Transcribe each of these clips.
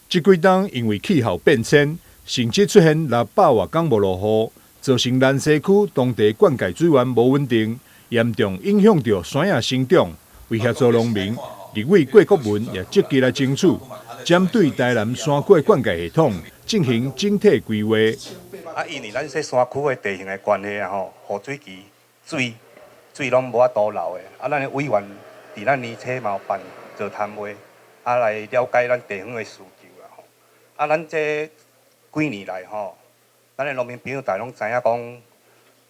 这几冬因为气候变迁，甚至出现600多天无落雨，造成南西区当地灌溉水源无稳定，严重影响到山野生长。为协助农民，立委郭国文也积极来争取，针对台南山区灌溉系统进行整体规划。因为咱这山区的地形的关系雨水期水拢无法度流的。咱的委员伫咱年初嘛有办座谈会，来了解咱地方的需求啦。咱这几年来咱的农民朋友大拢知影讲，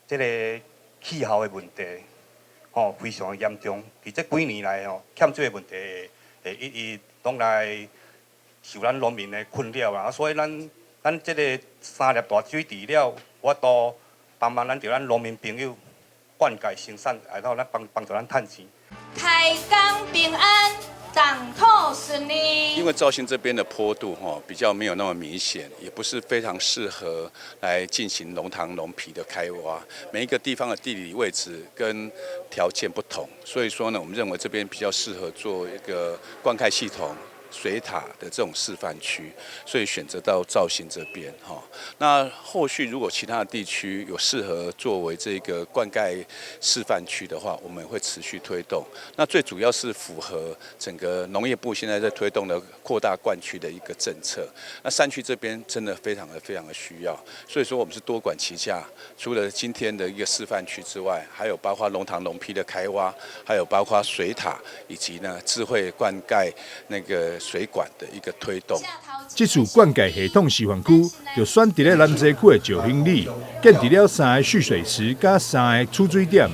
这个气候的问题非常严重。伫这几年来欠水的问题一直拢来受咱农民的困扰啦。所以咱这个3粒大水池了，我都帮忙咱农民朋友灌溉生产，然后咱帮助咱赚钱。开工平安，挡土顺利。因为肇兴这边的坡度比较没有那么明显，也不是非常适合来进行龙塘龙皮的开挖。每一个地方的地理位置跟条件不同，所以说呢，我们认为这边比较适合做一个灌溉系统。水塔的这种示范区，所以选择到肇兴这边那后续如果其他的地区有适合作为这个灌溉示范区的话，我们会持续推动。那最主要是符合整个农业部现在在推动的扩大灌区的一个政策。那山区这边真的非常的需要，所以说我们是多管齐下。除了今天的一个示范区之外，还有包括龙塘龙坯的开挖，还有包括水塔以及呢智慧灌溉那个水管的一个推动。这次灌溉系统示范区就选伫咧南西区的石兴里，建置了3个蓄水池加3个储水点。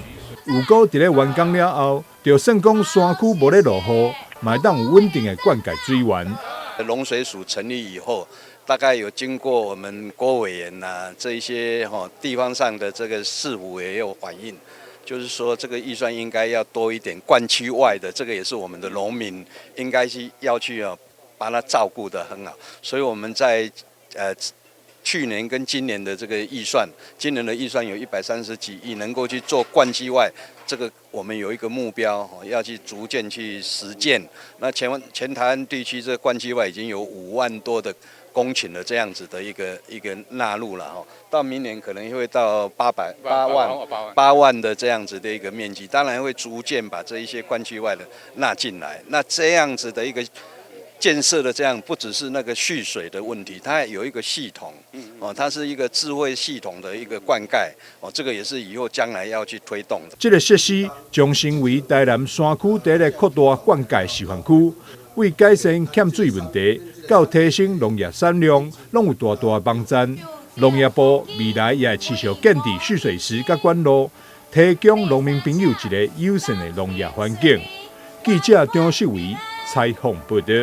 如果伫咧完工了后，就算讲山区无咧落雨，嘛当有稳定的灌溉水源。农水署成立以后，大概有经过我们郭委员这一些地方上的这个市府也有反映。就是说，这个预算应该要多一点，灌区外的这个也是我们的农民应该是要去把它照顾得很好。所以我们在去年跟今年的这个预算，今年的预算有130几亿，能够去做灌区外，这个我们有一个目标要去逐渐去实践。那全台湾地区这个灌区外已经有5万多的公顷的这样子的一个纳入了到明年可能会到8万的这样子的一个面积，当然会逐渐把这一些灌区外的纳进来。那这样子的一个建设的这样不只是那个蓄水的问题，它有一个系统它是一个智慧系统的一个灌溉这个也是以后将来要去推动的。这个设施将成为台南山区第一个扩大灌溉示范区，为改善欠水问题，到提升农业产量，拢有大大的帮助。农业部未来也会持续建置蓄水池甲管路，提供农民朋友一个友善的农业环境。记者张世维采访报道。